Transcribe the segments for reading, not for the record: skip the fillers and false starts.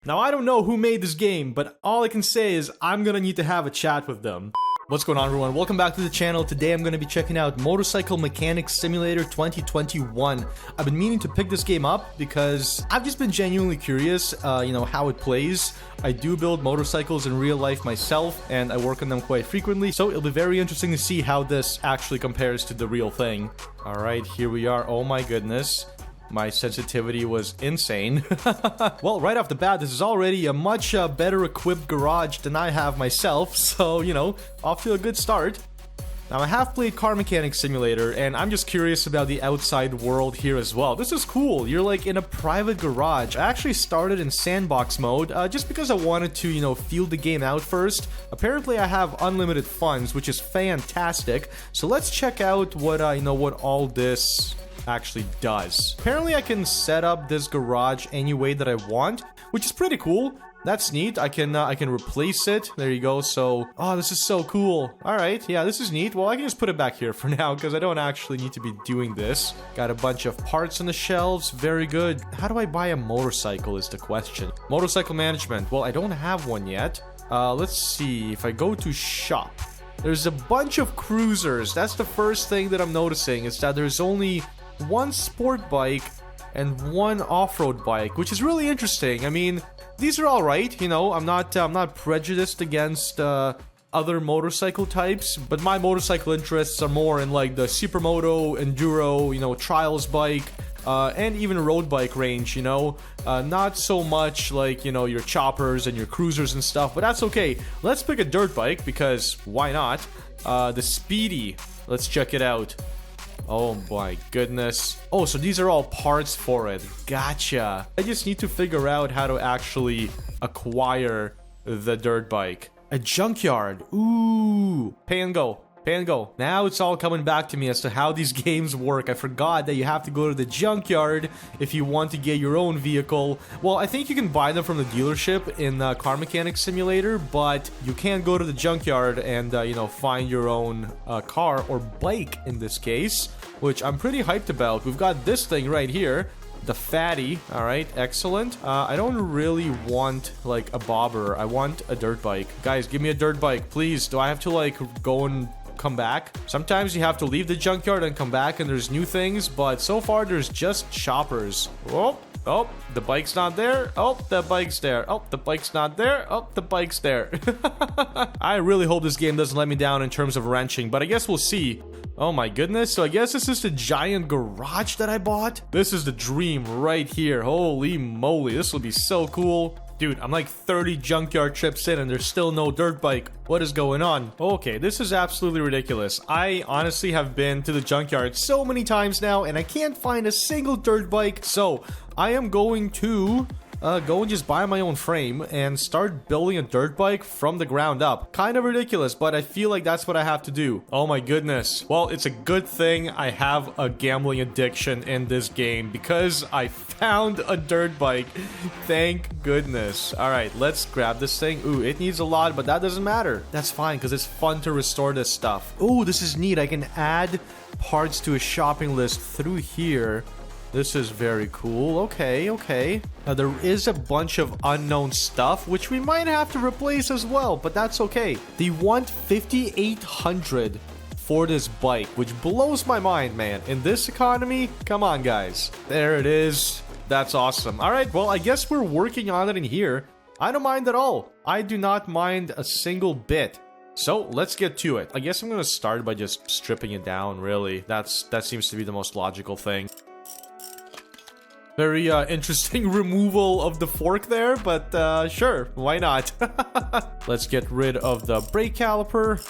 Now, I don't know who made this game, but all I can say is I'm gonna need to have a chat with them. What's going on, everyone? Welcome back to the channel. Today I'm going to be checking out Motorcycle Mechanic Simulator 2021. I've been meaning to pick this game up because I've just been genuinely curious, how it plays. I do build motorcycles in real life myself, and I work on them quite frequently, so it'll be very interesting to see how this actually compares to the real thing. Alright, here we are. Oh my goodness. My sensitivity was insane. Well, right off the bat, this is already a much better equipped garage than I have myself, so, off to a good start. Now, I have played Car Mechanic Simulator, and I'm just curious about the outside world here as well. This is cool. You're like in a private garage. I actually started in sandbox mode, just because I wanted to, feel the game out first. Apparently, I have unlimited funds, which is fantastic. So let's check out what all this actually does. Apparently I can set up this garage any way that I want, which is pretty cool. That's neat. I can replace it. There you go. So, oh, this is so cool. All right, yeah, this is neat. Well, I can just put it back here for now because I don't actually need to be doing this. Got a bunch of parts on the shelves. Very good. How do I buy a motorcycle is the question. Motorcycle management. Well, I don't have one yet. Let's see. If I go to shop, there's a bunch of cruisers. That's the first thing that I'm noticing, is that there's only one sport bike and one off-road bike, which is really interesting. I mean, these are all right, I'm not prejudiced against other motorcycle types, but my motorcycle interests are more in like the supermoto, enduro, trials bike, and even road bike range, not so much like, your choppers and your cruisers and stuff, but that's okay. Let's pick a dirt bike because why not? The Speedy, let's check it out. Oh my goodness. Oh, so these are all parts for it. Gotcha. I just need to figure out how to actually acquire the dirt bike. A junkyard. Ooh. Pay and go. Pay and go. Now it's all coming back to me as to how these games work. I forgot that you have to go to the junkyard if you want to get your own vehicle. Well, I think you can buy them from the dealership in Car Mechanic Simulator, but you can't go to the junkyard and, find your own car or bike in this case, which I'm pretty hyped about. We've got this thing right here. The Fatty. Alright, excellent. I don't really want, like, a bobber. I want a dirt bike. Guys, give me a dirt bike, please. Do I have to, like, go and come back? Sometimes you have to leave the junkyard and come back and there's new things, but so far there's just choppers. Oh, the bike's not there. Oh, the bike's there. Oh, the bike's not there. Oh, the bike's there. I really hope this game doesn't let me down in terms of wrenching, but I guess we'll see. Oh my goodness, so I guess this is the giant garage that I bought? This is the dream right here. Holy moly, this will be so cool. Dude, I'm like 30 junkyard trips in and there's still no dirt bike. What is going on? Okay, this is absolutely ridiculous. I honestly have been to the junkyard so many times now and I can't find a single dirt bike. So, I am going to go and just buy my own frame and start building a dirt bike from the ground up. Kind of ridiculous, but I feel like that's what I have to do. Oh my goodness. Well, it's a good thing I have a gambling addiction in this game because I found a dirt bike. Thank goodness. All right, let's grab this thing. Ooh, it needs a lot, but that doesn't matter. That's fine because it's fun to restore this stuff. Ooh, this is neat. I can add parts to a shopping list through here. This is very cool. Okay. Now, there is a bunch of unknown stuff, which we might have to replace as well, but that's okay. They want $5,800 for this bike, which blows my mind, man. In this economy, come on, guys. There it is. That's awesome. All right, well, I guess we're working on it in here. I don't mind at all. I do not mind a single bit. So, let's get to it. I guess I'm going to start by just stripping it down, really. That seems to be the most logical thing. Very interesting removal of the fork there, but sure, why not? Let's get rid of the brake caliper.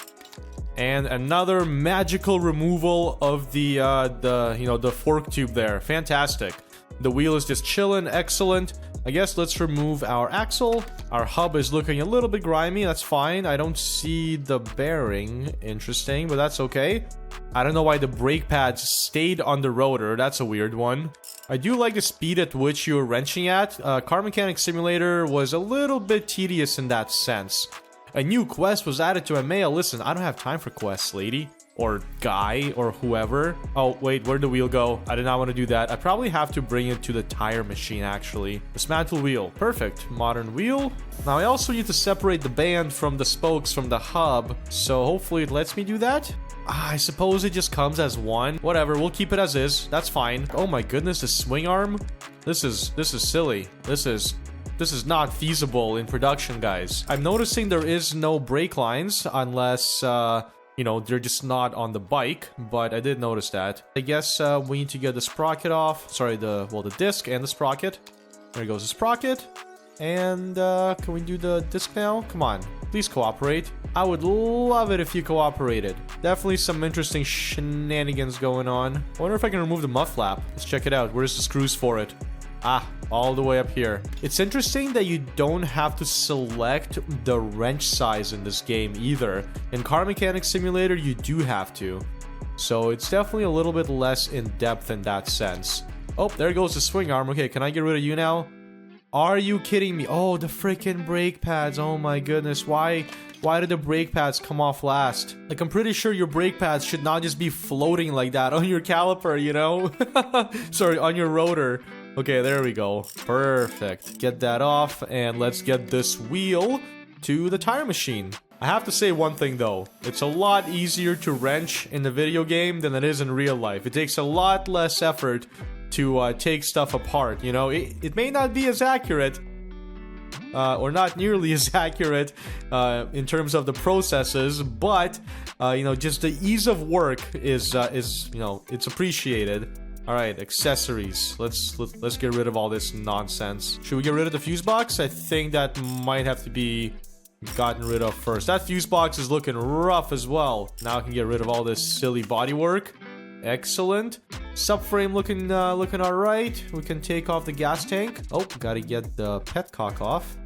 And another magical removal of the fork tube there. Fantastic. The wheel is just chilling, excellent. I guess let's remove our axle. Our hub is looking a little bit grimy, that's fine. I don't see the bearing. Interesting, but that's okay. I don't know why the brake pads stayed on the rotor. That's a weird one. I do like the speed at which you're wrenching at. Car Mechanic Simulator was a little bit tedious in that sense. A new quest was added to my mail. Listen, I don't have time for quests, lady. or guy or whoever. Oh, wait, where'd the wheel go? I did not want to do that. I probably have to bring it to the tire machine, actually. Dismantle wheel. Perfect. Modern wheel. Now, I also need to separate the band from the spokes from the hub, so hopefully it lets me do that. I suppose it just comes as one. Whatever, we'll keep it as is. That's fine. Oh my goodness, the swing arm? This is silly. This is not feasible in production, guys. I'm noticing there is no brake lines unless, you know, they're just not on the bike, but I did notice that. I guess we need to get the sprocket off. Sorry, the disc and the sprocket. There goes the sprocket. And can we do the disc now? Come on, please cooperate. I would love it if you cooperated. Definitely some interesting shenanigans going on. I wonder if I can remove the mud flap. Let's check it out. Where's the screws for it? Ah, all the way up here. It's interesting that you don't have to select the wrench size in this game either. In Car Mechanics Simulator, you do have to. So it's definitely a little bit less in depth in that sense. Oh, there goes the swing arm. Okay, can I get rid of you now? Are you kidding me? Oh, the freaking brake pads. Oh my goodness. Why did the brake pads come off last? Like, I'm pretty sure your brake pads should not just be floating like that on your caliper, you know? Sorry, on your rotor. Okay, there we go. Perfect. Get that off, and let's get this wheel to the tire machine. I have to say one thing, though. It's a lot easier to wrench in the video game than it is in real life. It takes a lot less effort to take stuff apart, you know? It may not be as accurate, or not nearly as accurate in terms of the processes, but, you know, just the ease of work is you know, it's appreciated. All right, accessories. Let's get rid of all this nonsense. Should we get rid of the fuse box? I think that might have to be gotten rid of first. That fuse box is looking rough as well. Now I can get rid of all this silly bodywork. Excellent. Subframe looking all right. We can take off the gas tank. Oh, gotta get the petcock off.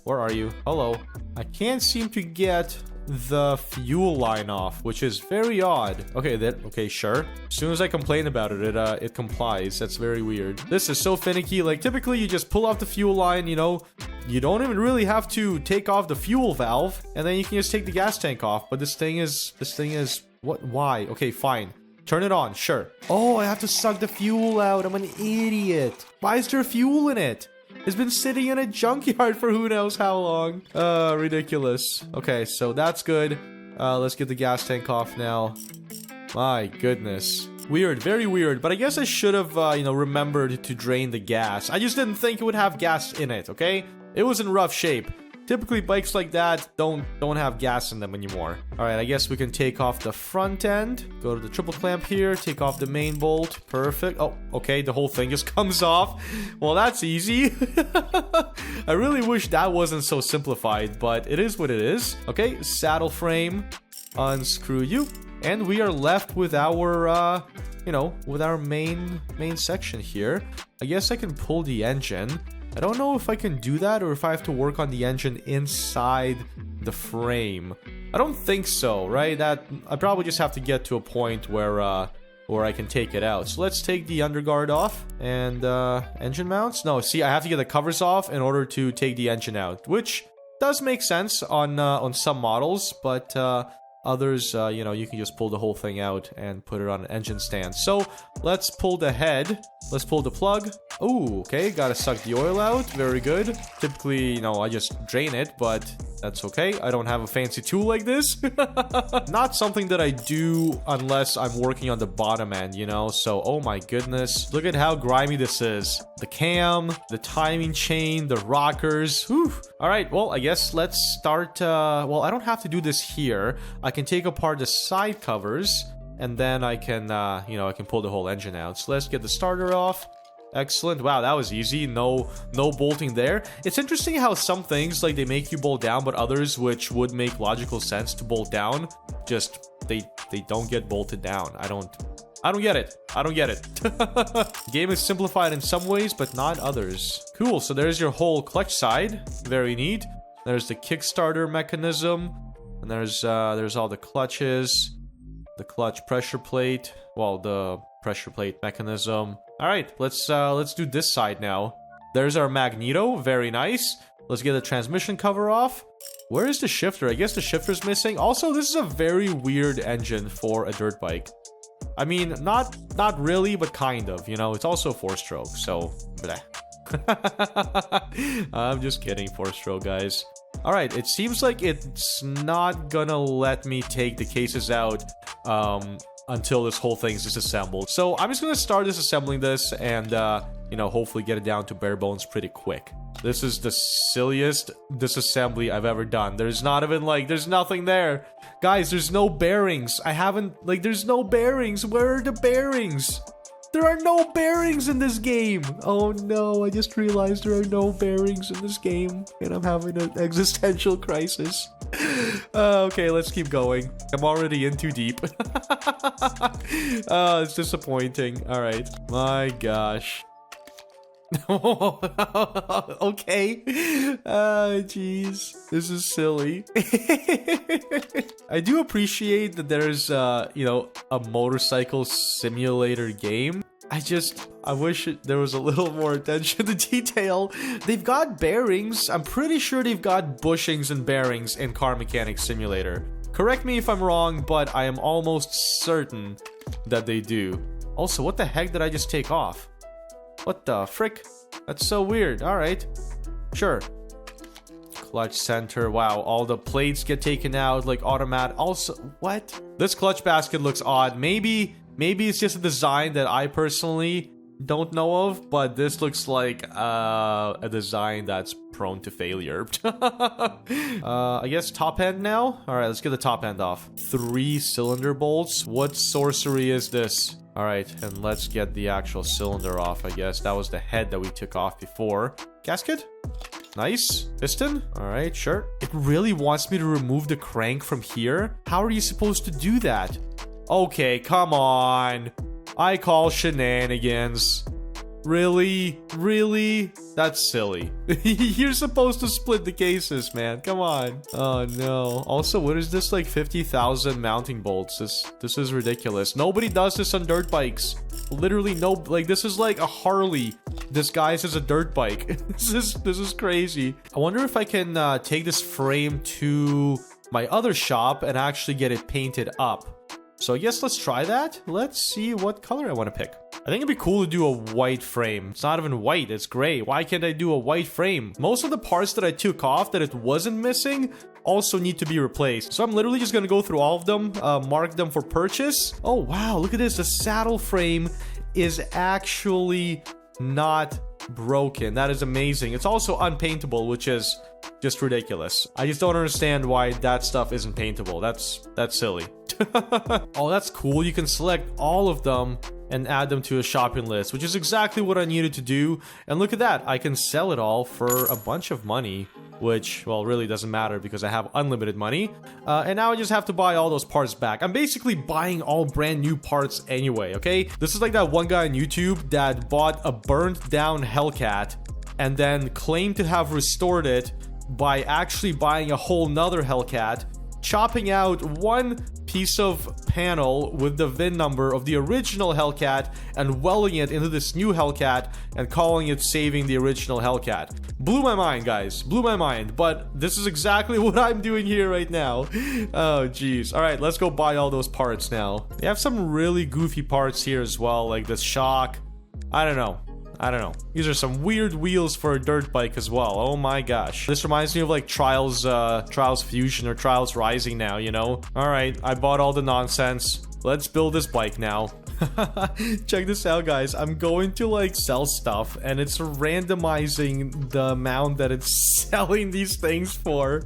Where are you? Hello. I can't seem to get the fuel line off, which is very odd. Okay, sure. As soon as I complain about it, it complies. That's very weird. This is so finicky. Like, typically you just pull off the fuel line, you know, you don't even really have to take off the fuel valve, and then you can just take the gas tank off. But this thing is what? Why? Okay, fine. Turn it on, sure. Oh, I have to suck the fuel out. I'm an idiot. Why is there fuel in it? It's been sitting in a junkyard for who knows how long. Ridiculous. Okay, so that's good. Let's get the gas tank off now. My goodness. Weird, very weird. But I guess I should have, you know, remembered to drain the gas. I just didn't think it would have gas in it, okay? It was in rough shape. Typically, bikes like that don't have gas in them anymore. All right, I guess we can take off the front end. Go to the triple clamp here. Take off the main bolt. Perfect. Oh, okay, the whole thing just comes off. Well, that's easy. I really wish that wasn't so simplified, but it is what it is. Okay, saddle frame. Unscrew you. And we are left with our, you know, with our main section here. I guess I can pull the engine. I don't know if I can do that or if I have to work on the engine inside the frame. I don't think so, right? I probably just have to get to a point where I can take it out. So let's take the underguard off and engine mounts. No, see, I have to get the covers off in order to take the engine out, which does make sense on some models, but others, you know, you can just pull the whole thing out and put it on an engine stand. So let's pull the head. Let's pull the plug. Oh, okay. Gotta suck the oil out. Very good. Typically, you know, I just drain it, but that's okay. I don't have a fancy tool like this. Not something that I do unless I'm working on the bottom end, you know? So, oh my goodness. Look at how grimy this is. The cam, the timing chain, the rockers. Whew. All right, well, I guess let's start. Well, I don't have to do this here. I can take apart the side covers, and then I can, you know, I can pull the whole engine out. So let's get the starter off. Excellent. Wow, that was easy. No bolting there. It's interesting how some things, like, they make you bolt down, but others, which would make logical sense to bolt down, just they don't get bolted down. I don't get it. I don't get it. The game is simplified in some ways, but not others. Cool. So there's your whole clutch side. Very neat. There's the Kickstarter mechanism, and there's all the clutches, the clutch pressure plate. Well, the pressure plate mechanism. All right, let's do this side now. There's our magneto, very nice. Let's get the transmission cover off. Where is the shifter? I guess the shifter's missing. Also, this is a very weird engine for a dirt bike. I mean, not really, but kind of, you know. It's also 4-stroke, so bleh. I'm just kidding, 4-stroke, guys. All right, it seems like it's not gonna let me take the cases out until this whole thing's disassembled. So I'm just gonna start disassembling this and, you know, hopefully get it down to bare bones pretty quick. This is the silliest disassembly I've ever done. There's not even, like, there's nothing there. Guys, there's no bearings. I haven't, like, there's no bearings. Where are the bearings? There are no bearings in this game. Oh no, I just realized there are no bearings in this game. And I'm having an existential crisis. Okay, let's keep going. I'm already in too deep. It's disappointing. All right. My gosh. Okay. Jeez. This is silly. I do appreciate that there's, you know, a motorcycle simulator game. I wish there was a little more attention to detail. They've got bearings. I'm pretty sure they've got bushings and bearings in Car Mechanic Simulator. Correct me if I'm wrong, but I am almost certain that they do. Also, what the heck did I just take off? What the frick? That's so weird. Alright. Sure. Clutch center. Wow, all the plates get taken out like automatic. Also, what? This clutch basket looks odd. Maybe it's just a design that I personally don't know of, but this looks like a design that's prone to failure. I guess top end now? Alright, let's get the top end off. 3 cylinder bolts. What sorcery is this? Alright, and let's get the actual cylinder off, I guess. That was the head that we took off before. Gasket? Nice. Piston? Alright, sure. It really wants me to remove the crank from here? How are you supposed to do that? Okay, come on. I call shenanigans. Really? Really? That's silly. You're supposed to split the cases, man. Come on. Oh, no. Also, what is this, like 50,000 mounting bolts? This is ridiculous. Nobody does this on dirt bikes. Literally no, like, this is like a Harley disguised as a dirt bike. This is crazy. I wonder if I can take this frame to my other shop and actually get it painted up. So I guess let's try that. Let's see what color I want to pick. I think it'd be cool to do a white frame. It's not even white, it's gray. Why can't I do a white frame? Most of the parts that I took off that it wasn't missing also need to be replaced. So I'm literally just gonna go through all of them, mark them for purchase. Oh wow, look at this. The saddle frame is actually not broken. That is amazing. It's also unpaintable, which is just ridiculous. I just don't understand why that stuff isn't paintable. That's silly. Oh, that's cool. You can select all of them and add them to a shopping list, which is exactly what I needed to do. And look at that. I can sell it all for a bunch of money, which, well, really doesn't matter because I have unlimited money. And now I just have to buy all those parts back. I'm basically buying all brand new parts anyway, okay? This is like that one guy on YouTube that bought a burnt down Hellcat and then claimed to have restored it by actually buying a whole nother Hellcat, chopping out one piece of panel with the VIN number of the original Hellcat and welding it into this new Hellcat and calling it saving the original Hellcat. Blew my mind, guys. Blew my mind. But this is exactly what I'm doing here right now. Oh, jeez. All right, let's go buy all those parts now. They have some really goofy parts here as well, like this shock. I don't know. These are some weird wheels for a dirt bike as well. Oh my gosh. This reminds me of like Trials Fusion or Trials Rising now, you know? Alright, I bought all the nonsense. Let's build this bike now. Check this out, guys. I'm going to like sell stuff and it's randomizing the amount that it's selling these things for.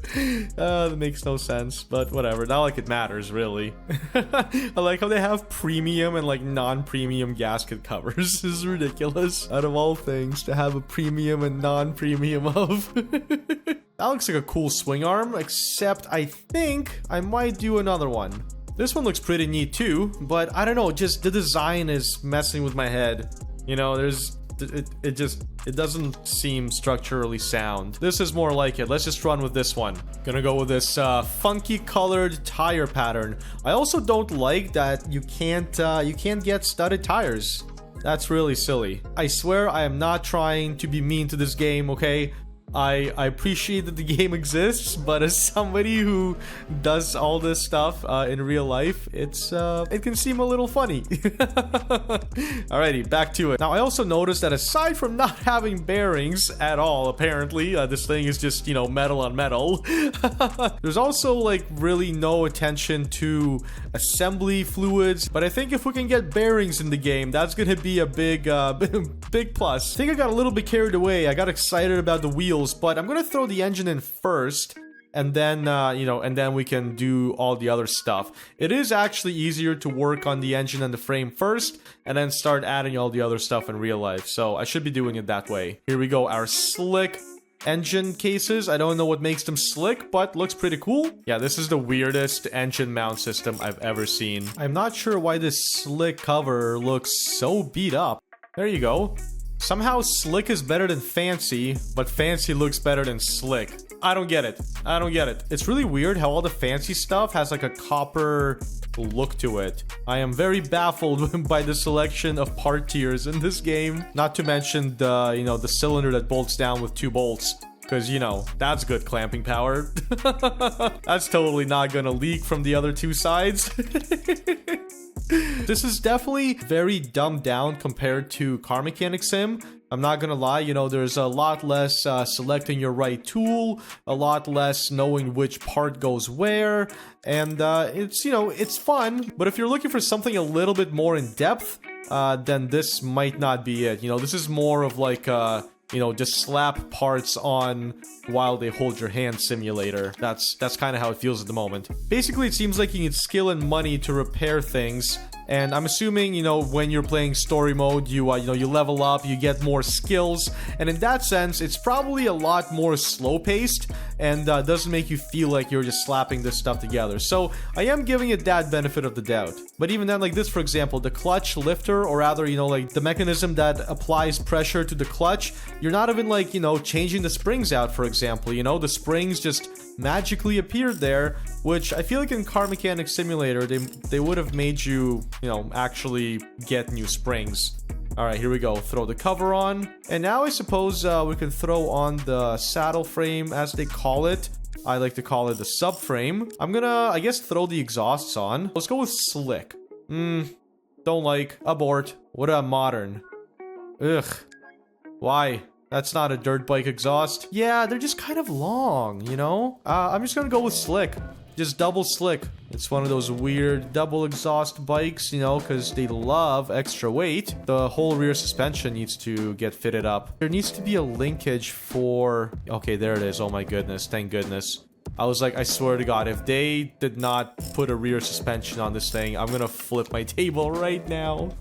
That makes no sense, but whatever. Not like it matters, really. I like how they have premium and like non-premium gasket covers. This is ridiculous. Out of all things, to have a premium and non-premium of. That looks like a cool swing arm, except I think I might do another one. This one looks pretty neat too, but I don't know, just the design is messing with my head. You know, it doesn't seem structurally sound. This is more like it. Let's just run with this one. Gonna go with this funky colored tire pattern. I also don't like that you can't get studded tires. That's really silly. I swear I am not trying to be mean to this game, okay? I appreciate that the game exists, but as somebody who does all this stuff in real life, it can seem a little funny. Alrighty, back to it. Now, I also noticed that aside from not having bearings at all, apparently, this thing is just, you know, metal on metal. There's also, like, really no attention to assembly fluids, but I think if we can get bearings in the game, that's gonna be a big, big plus. I think I got a little bit carried away. I got excited about the wheels, but I'm gonna throw the engine in first, and then, you know, and then we can do all the other stuff. It is actually easier to work on the engine and the frame first, and then start adding all the other stuff in real life, so I should be doing it that way. Here we go, our slick engine cases. I don't know what makes them slick, but looks pretty cool. Yeah, this is the weirdest engine mount system I've ever seen. I'm not sure why this slick cover looks so beat up. There you go. Somehow slick is better than fancy, but fancy looks better than slick. I don't get it. I don't get it. It's really weird how all the fancy stuff has like a copper look to it. I am very baffled by the selection of part tiers in this game. Not to mention the, you know, the cylinder that bolts down with 2 bolts. Because, you know, that's good clamping power. That's totally not gonna leak from the other 2 sides. This is definitely very dumbed down compared to Car Mechanic Sim. I'm not gonna lie, you know, there's a lot less selecting your right tool, a lot less knowing which part goes where, and it's, you know, it's fun, but if you're looking for something a little bit more in depth, then this might not be it. You know, this is more of like you know, just slap parts on while they hold your hand simulator. That's kind of how it feels at the moment. Basically, it seems like you need skill and money to repair things. And I'm assuming, you know, when you're playing story mode, you know, you level up, you get more skills. And in that sense, it's probably a lot more slow-paced and doesn't make you feel like you're just slapping this stuff together. So I am giving it that benefit of the doubt. But even then, like this, for example, the clutch lifter, or rather, you know, like the mechanism that applies pressure to the clutch, you're not even like, you know, changing the springs out, for example. You know, the springs just magically appeared there, which I feel like in Car Mechanic Simulator, they would have made you, you know, actually get new springs. Alright, here we go. Throw the cover on. And now I suppose we can throw on the saddle frame, as they call it. I like to call it the subframe. I'm gonna, I guess, throw the exhausts on. Let's go with slick. Don't like. Abort. What a modern. Ugh. Why? That's not a dirt bike exhaust. Yeah, they're just kind of long, you know? I'm just gonna go with slick. Just double slick. It's one of those weird double exhaust bikes, you know, because they love extra weight. The whole rear suspension needs to get fitted up. There needs to be a linkage for... Okay, there it is. Oh my goodness. Thank goodness. I was like, I swear to God, if they did not put a rear suspension on this thing, I'm gonna flip my table right now.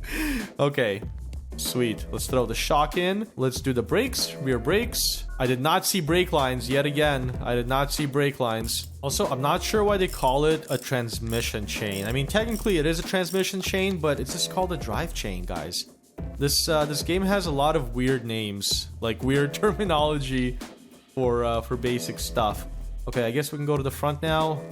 Okay. Sweet. Let's throw the shock in. Let's do the brakes. Rear brakes. I did not see brake lines yet again. I did not see brake lines. Also, I'm not sure why they call it a transmission chain. I mean, technically it is a transmission chain, but it's just called a drive chain, guys. This game has a lot of weird names, like weird terminology for basic stuff. Okay, I guess we can go to the front now.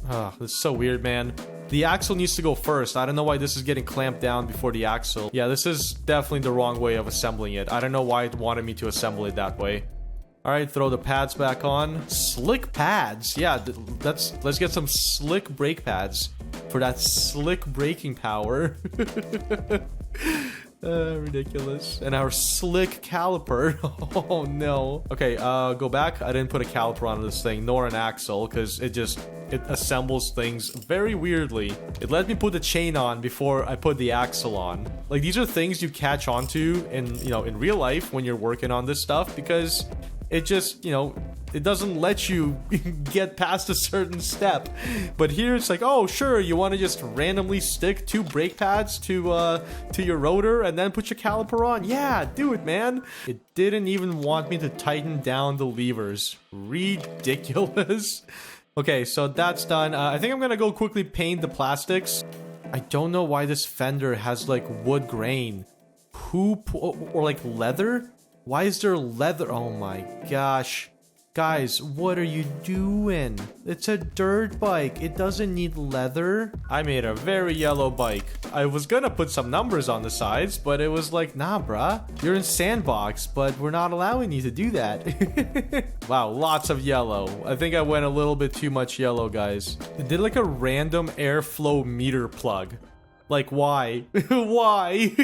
Ah, this is so weird, man. The axle needs to go first. I don't know why this is getting clamped down before the axle. Yeah, this is definitely the wrong way of assembling it. I don't know why it wanted me to assemble it that way. Alright, throw the pads back on. Slick pads. Yeah, let's get some slick brake pads for that slick braking power. Ridiculous. And our slick caliper. Oh no. Okay, go back. I didn't put a caliper on this thing, nor an axle, because it assembles things very weirdly. It let me put the chain on before I put the axle on. Like, these are things you catch onto in, you know, in real life when you're working on this stuff, because it just, you know, it doesn't let you get past a certain step. But here it's like, oh, sure, you want to just randomly stick 2 brake pads to your rotor and then put your caliper on? Yeah, do it, man. It didn't even want me to tighten down the levers. Ridiculous. Okay, so that's done. I think I'm gonna go quickly paint the plastics. I don't know why this fender has like wood grain. Or like leather? Why is there leather? Oh my gosh. Guys, what are you doing? It's a dirt bike. It doesn't need leather. I made a very yellow bike. I was gonna put some numbers on the sides, but it was like, nah, bruh. You're in sandbox, but we're not allowing you to do that. Wow, lots of yellow. I think I went a little bit too much yellow, guys. It did like a random airflow meter plug. Like, why? Why?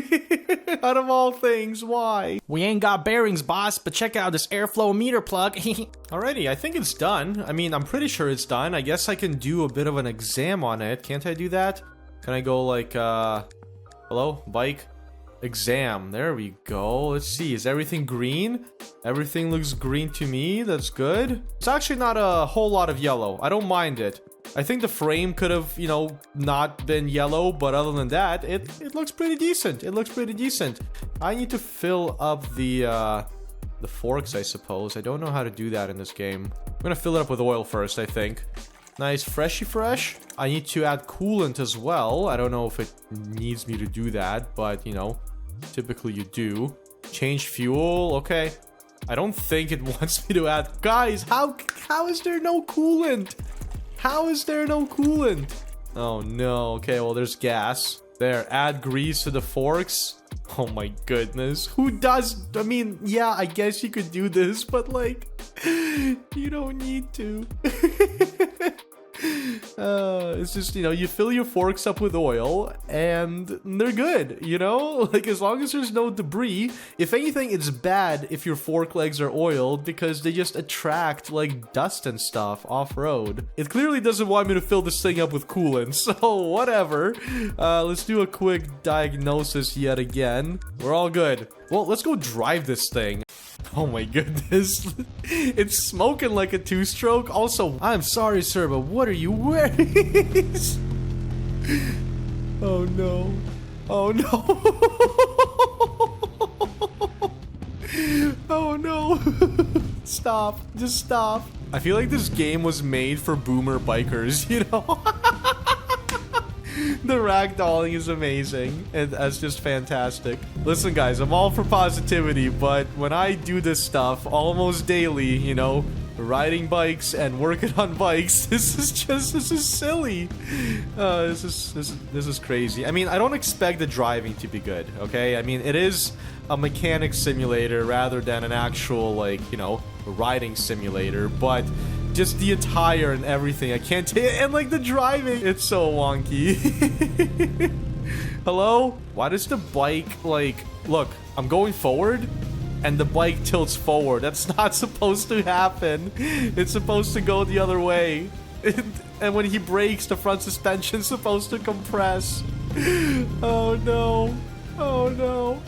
Out of all things, why? We ain't got bearings, boss, but check out this airflow meter plug. Alrighty, I think it's done. I mean, I'm pretty sure it's done. I guess I can do a bit of an exam on it. Can't I do that? Can I go like, hello? Bike? Exam. There we go. Let's see. Is everything green? Everything looks green to me. That's good. It's actually not a whole lot of yellow. I don't mind it. I think the frame could have, you know, not been yellow, but other than that, it looks pretty decent. It looks pretty decent. I need to fill up the forks, I suppose. I don't know how to do that in this game. I'm gonna fill it up with oil first, I think. Nice, freshy fresh. I need to add coolant as well. I don't know if it needs me to do that, but, you know, typically you do. Change fuel, okay. I don't think it wants me to add... Guys, how is there no coolant? How is there no coolant? Oh no. Okay, well, there's gas. There, add grease to the forks. Oh my goodness. Who does... I mean, yeah, I guess you could do this, but like... You don't need to. It's just, you know, you fill your forks up with oil and they're good, you know? Like, as long as there's no debris. If anything, it's bad if your fork legs are oiled because they just attract, like, dust and stuff off-road. It clearly doesn't want me to fill this thing up with coolant, so whatever. Let's do a quick diagnosis yet again. We're all good. Well, let's go drive this thing. Oh my goodness. It's smoking like a two-stroke. Also, I'm sorry, sir, but what are you wearing? Oh no. Oh no. Oh no. Stop. Just stop. I feel like this game was made for boomer bikers, you know? The ragdolling is amazing, and that's just fantastic. Listen, guys, I'm all for positivity, but when I do this stuff almost daily, you know, riding bikes and working on bikes, this is silly. This is crazy. I mean, I don't expect the driving to be good, okay? I mean, it is a mechanic simulator rather than an actual, like, you know, riding simulator, but just the attire and everything, I can't take, and like the driving, it's so wonky. Hello? Why does the bike, like, look, I'm going forward and the bike tilts forward. That's not supposed to happen. It's supposed to go the other way. And when he brakes, the front suspension's supposed to compress. Oh no. Oh no.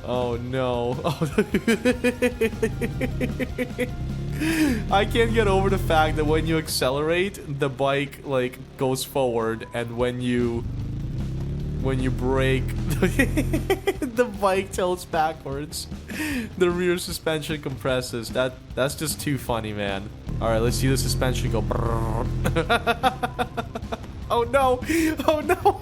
Oh no. Oh. I can't get over the fact that when you accelerate, the bike like goes forward, and when you brake, the bike tilts backwards. The rear suspension compresses. That's just too funny, man. All right, let's see the suspension go. Oh no! Oh no!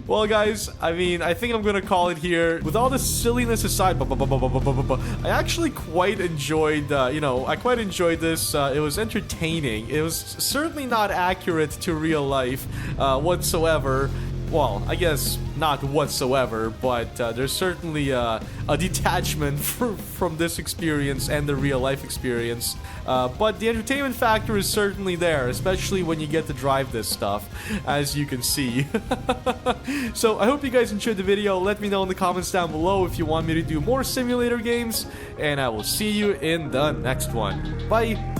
Well, guys, I mean, I think I'm gonna call it here. With all the silliness aside, I actually quite enjoyed, you know, I quite enjoyed this. It was entertaining. It was certainly not accurate to real life whatsoever. Well, I guess not whatsoever, but there's certainly a detachment from this experience and the real life experience. But the entertainment factor is certainly there, especially when you get to drive this stuff, as you can see. So I hope you guys enjoyed the video. Let me know in the comments down below if you want me to do more simulator games, and I will see you in the next one. Bye!